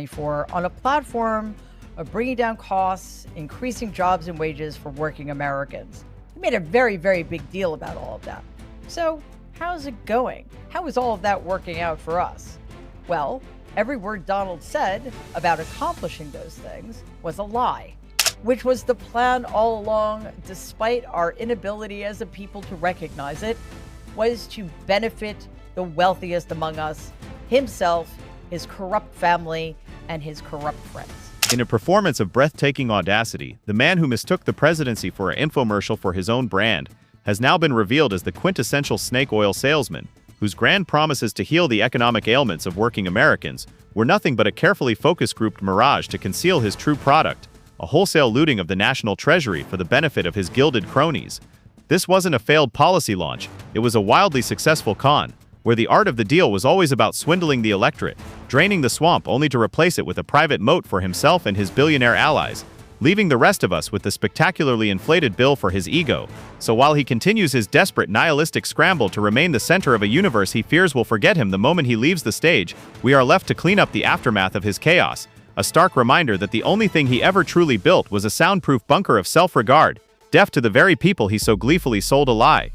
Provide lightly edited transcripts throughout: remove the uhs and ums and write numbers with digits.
for on a platform of bringing down costs, increasing jobs and wages for working Americans. He made a very, very big deal about all of that. So how's it going? How is all of that working out for us? Well, every word Donald said about accomplishing those things was a lie, which was the plan all along, despite our inability as a people to recognize it, was to benefit the wealthiest among us, himself, his corrupt family, and his corrupt friends. In a performance of breathtaking audacity, the man who mistook the presidency for an infomercial for his own brand has now been revealed as the quintessential snake oil salesman, whose grand promises to heal the economic ailments of working Americans were nothing but a carefully focus-grouped mirage to conceal his true product, a wholesale looting of the national treasury for the benefit of his gilded cronies. This wasn't a failed policy launch, it was a wildly successful con, where the art of the deal was always about swindling the electorate, draining the swamp only to replace it with a private moat for himself and his billionaire allies, leaving the rest of us with the spectacularly inflated bill for his ego. So while he continues his desperate nihilistic scramble to remain the center of a universe he fears will forget him the moment he leaves the stage, we are left to clean up the aftermath of his chaos, a stark reminder that the only thing he ever truly built was a soundproof bunker of self-regard, deaf to the very people he so gleefully sold a lie.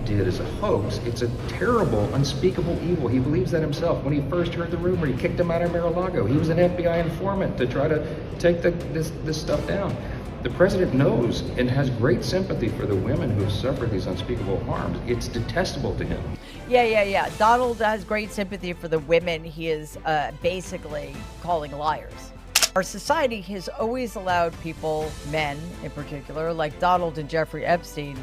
Did as a hoax. It's a terrible, unspeakable evil. He believes that himself. When he first heard the rumor, he kicked him out of Mar-a-Lago. He was an FBI informant to try to take this stuff down. The president knows and has great sympathy for the women who have suffered these unspeakable harms. It's detestable to him. Yeah. Donald has great sympathy for the women he is basically calling liars. Our society has always allowed people, men in particular, like Donald and Jeffrey Epstein,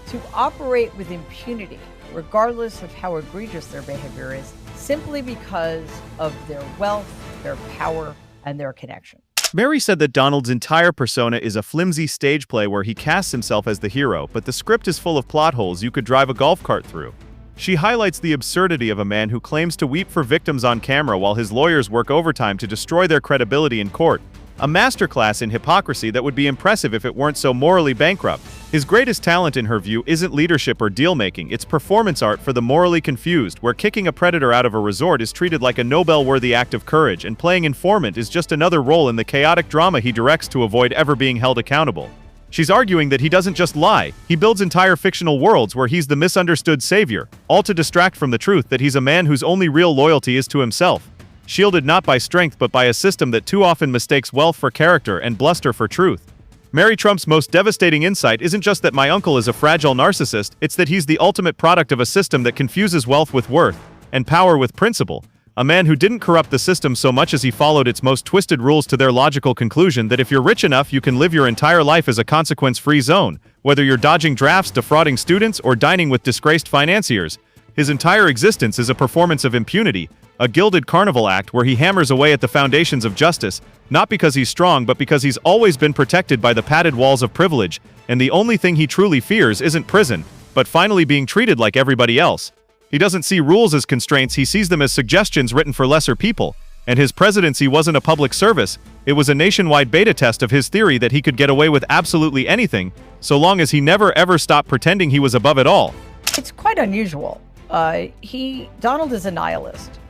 to operate with impunity, regardless of how egregious their behavior is, simply because of their wealth, their power, and their connection. Mary said that Donald's entire persona is a flimsy stage play where he casts himself as the hero, but the script is full of plot holes you could drive a golf cart through. She highlights the absurdity of a man who claims to weep for victims on camera while his lawyers work overtime to destroy their credibility in court. A masterclass in hypocrisy that would be impressive if it weren't so morally bankrupt. His greatest talent, in her view, isn't leadership or deal-making, it's performance art for the morally confused, where kicking a predator out of a resort is treated like a Nobel-worthy act of courage, and playing informant is just another role in the chaotic drama he directs to avoid ever being held accountable. She's arguing that he doesn't just lie, he builds entire fictional worlds where he's the misunderstood savior, all to distract from the truth that he's a man whose only real loyalty is to himself. Shielded not by strength but by a system that too often mistakes wealth for character and bluster for truth. Mary Trump's most devastating insight isn't just that my uncle is a fragile narcissist, it's that he's the ultimate product of a system that confuses wealth with worth, and power with principle. A man who didn't corrupt the system so much as he followed its most twisted rules to their logical conclusion that if you're rich enough you can live your entire life as a consequence-free zone, whether you're dodging drafts, defrauding students, or dining with disgraced financiers. His entire existence is a performance of impunity, a gilded carnival act where he hammers away at the foundations of justice, not because he's strong but because he's always been protected by the padded walls of privilege, and the only thing he truly fears isn't prison, but finally being treated like everybody else. He doesn't see rules as constraints, he sees them as suggestions written for lesser people, and his presidency wasn't a public service, it was a nationwide beta test of his theory that he could get away with absolutely anything, so long as he never ever stopped pretending he was above it all. It's quite unusual. Donald is a nihilist.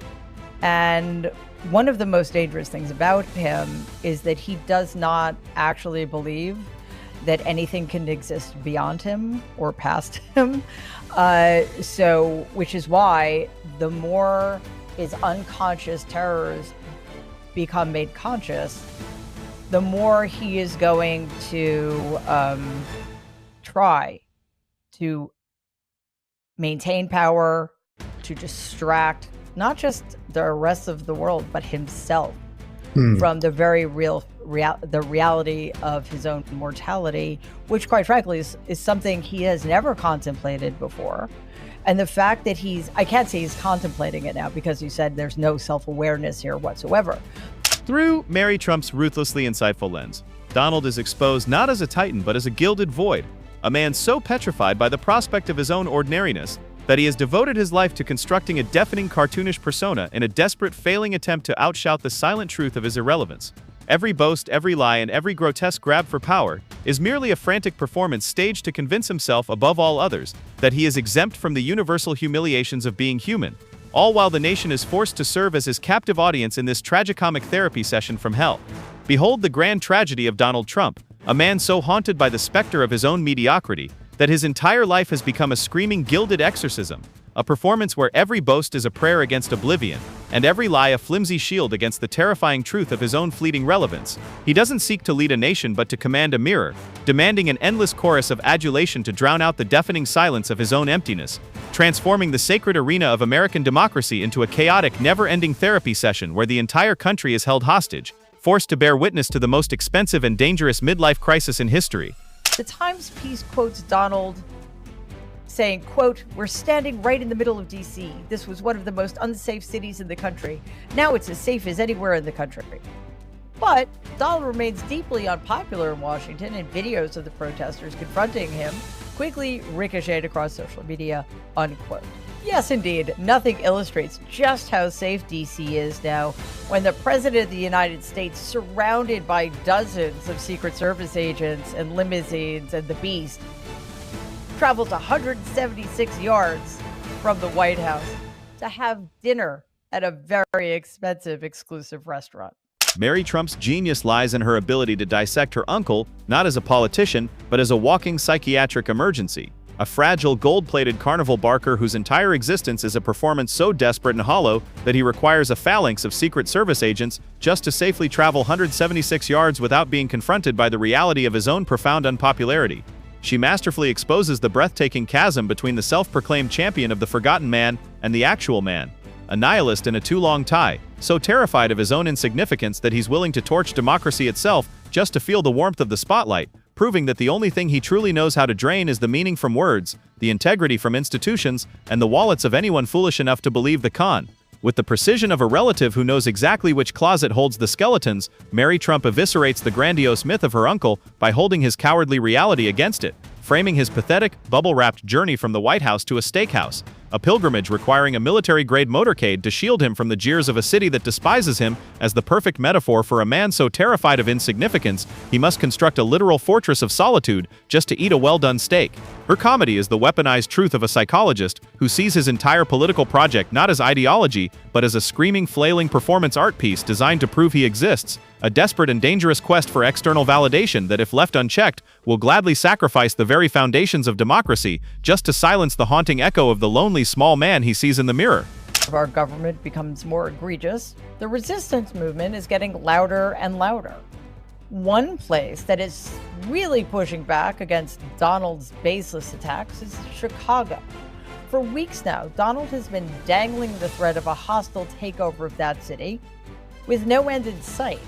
And one of the most dangerous things about him is that he does not actually believe that anything can exist beyond him or past him. Which is why the more his unconscious terrors become made conscious, the more he is going to try to maintain power, to distract not just the rest of the world, but himself from the very the reality of his own mortality, which quite frankly is something he has never contemplated before. And the fact that I can't say he's contemplating it now because you said there's no self-awareness here whatsoever. Through Mary Trump's ruthlessly insightful lens, Donald is exposed not as a titan but as a gilded void, a man so petrified by the prospect of his own ordinariness that he has devoted his life to constructing a deafening cartoonish persona in a desperate failing attempt to outshout the silent truth of his irrelevance. Every boast, every lie, and every grotesque grab for power is merely a frantic performance staged to convince himself above all others that he is exempt from the universal humiliations of being human, all while the nation is forced to serve as his captive audience in this tragicomic therapy session from hell. Behold the grand tragedy of Donald Trump, a man so haunted by the specter of his own mediocrity that his entire life has become a screaming gilded exorcism, a performance where every boast is a prayer against oblivion, and every lie a flimsy shield against the terrifying truth of his own fleeting relevance. He doesn't seek to lead a nation but to command a mirror, demanding an endless chorus of adulation to drown out the deafening silence of his own emptiness, transforming the sacred arena of American democracy into a chaotic, never-ending therapy session where the entire country is held hostage, forced to bear witness to the most expensive and dangerous midlife crisis in history. The Times piece quotes Donald saying, quote, "We're standing right in the middle of D.C. This was one of the most unsafe cities in the country. Now it's as safe as anywhere in the country." But Donald remains deeply unpopular in Washington, and videos of the protesters confronting him quickly ricocheted across social media, unquote. Yes, indeed, nothing illustrates just how safe D.C. is now when the President of the United States, surrounded by dozens of Secret Service agents and limousines and the Beast, travels 176 yards from the White House to have dinner at a very expensive, exclusive restaurant. Mary Trump's genius lies in her ability to dissect her uncle, not as a politician, but as a walking psychiatric emergency. A fragile, gold-plated carnival barker whose entire existence is a performance so desperate and hollow that he requires a phalanx of Secret Service agents just to safely travel 176 yards without being confronted by the reality of his own profound unpopularity. She masterfully exposes the breathtaking chasm between the self-proclaimed champion of the forgotten man and the actual man, a nihilist in a too-long tie, so terrified of his own insignificance that he's willing to torch democracy itself just to feel the warmth of the spotlight, proving that the only thing he truly knows how to drain is the meaning from words, the integrity from institutions, and the wallets of anyone foolish enough to believe the con. With the precision of a relative who knows exactly which closet holds the skeletons, Mary Trump eviscerates the grandiose myth of her uncle by holding his cowardly reality against it, framing his pathetic, bubble-wrapped journey from the White House to a steakhouse, a pilgrimage requiring a military-grade motorcade to shield him from the jeers of a city that despises him, as the perfect metaphor for a man so terrified of insignificance he must construct a literal fortress of solitude just to eat a well-done steak. Her comedy is the weaponized truth of a psychologist who sees his entire political project not as ideology, but as a screaming, flailing performance art piece designed to prove he exists, a desperate and dangerous quest for external validation that, if left unchecked, will gladly sacrifice the very foundations of democracy just to silence the haunting echo of the lonely small man he sees in the mirror. If our government becomes more egregious, the resistance movement is getting louder and louder. One place that is really pushing back against Donald's baseless attacks is Chicago. For weeks now, Donald has been dangling the threat of a hostile takeover of that city, with no end in sight.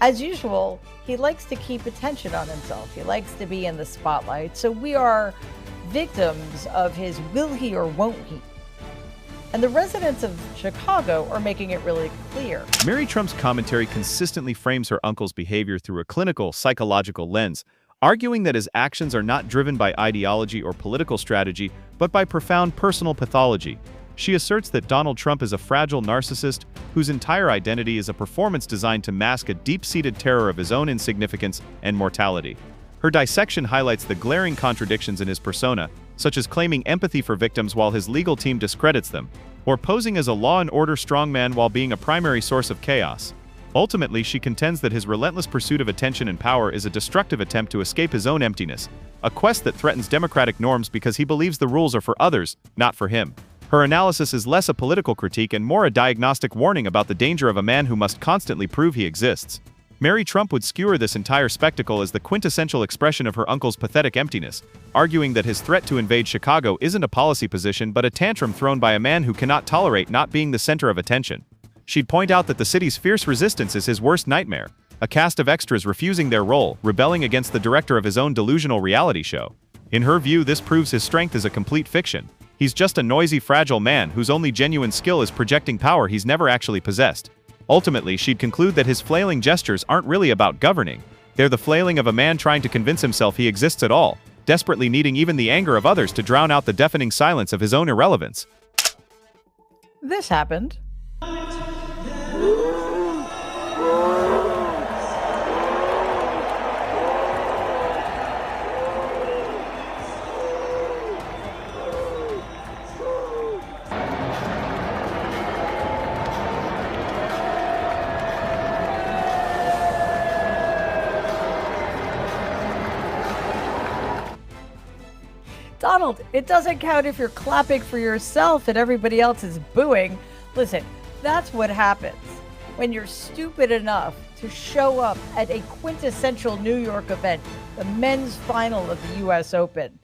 As usual, he likes to keep attention on himself. He likes to be in the spotlight, so we are victims of his will he or won't he. And the residents of Chicago are making it really clear. Mary Trump's commentary consistently frames her uncle's behavior through a clinical, psychological lens, arguing that his actions are not driven by ideology or political strategy, but by profound personal pathology. She asserts that Donald Trump is a fragile narcissist whose entire identity is a performance designed to mask a deep-seated terror of his own insignificance and mortality. Her dissection highlights the glaring contradictions in his persona, such as claiming empathy for victims while his legal team discredits them, or posing as a law and order strongman while being a primary source of chaos. Ultimately, she contends that his relentless pursuit of attention and power is a destructive attempt to escape his own emptiness, a quest that threatens democratic norms because he believes the rules are for others, not for him. Her analysis is less a political critique and more a diagnostic warning about the danger of a man who must constantly prove he exists. Mary Trump would skewer this entire spectacle as the quintessential expression of her uncle's pathetic emptiness, arguing that his threat to invade Chicago isn't a policy position but a tantrum thrown by a man who cannot tolerate not being the center of attention. She'd point out that the city's fierce resistance is his worst nightmare, a cast of extras refusing their role, rebelling against the director of his own delusional reality show. In her view, this proves his strength is a complete fiction. He's just a noisy, fragile man whose only genuine skill is projecting power he's never actually possessed. Ultimately, she'd conclude that his flailing gestures aren't really about governing. They're the flailing of a man trying to convince himself he exists at all, desperately needing even the anger of others to drown out the deafening silence of his own irrelevance. This happened. Donald, it doesn't count if you're clapping for yourself and everybody else is booing. Listen, that's what happens when you're stupid enough to show up at a quintessential New York event, the men's final of the US Open,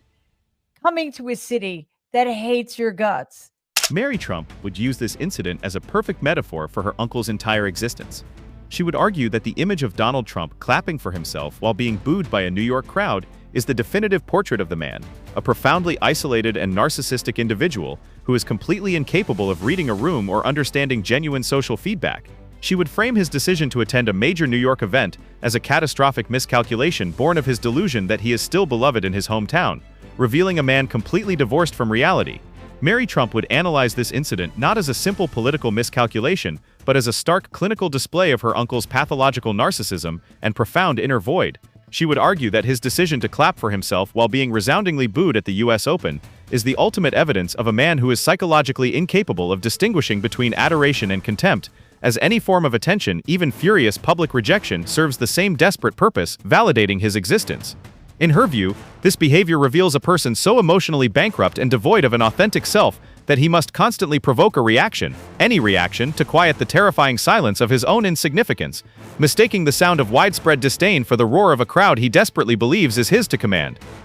coming to a city that hates your guts. Mary Trump would use this incident as a perfect metaphor for her uncle's entire existence. She would argue that the image of Donald Trump clapping for himself while being booed by a New York crowd is the definitive portrait of the man, a profoundly isolated and narcissistic individual who is completely incapable of reading a room or understanding genuine social feedback. She would frame his decision to attend a major New York event as a catastrophic miscalculation born of his delusion that he is still beloved in his hometown, revealing a man completely divorced from reality. Mary Trump would analyze this incident not as a simple political miscalculation, but as a stark clinical display of her uncle's pathological narcissism and profound inner void. She would argue that his decision to clap for himself while being resoundingly booed at the US Open is the ultimate evidence of a man who is psychologically incapable of distinguishing between adoration and contempt, as any form of attention, even furious public rejection, serves the same desperate purpose, validating his existence. In her view, this behavior reveals a person so emotionally bankrupt and devoid of an authentic self that he must constantly provoke a reaction, any reaction, to quiet the terrifying silence of his own insignificance, mistaking the sound of widespread disdain for the roar of a crowd he desperately believes is his to command.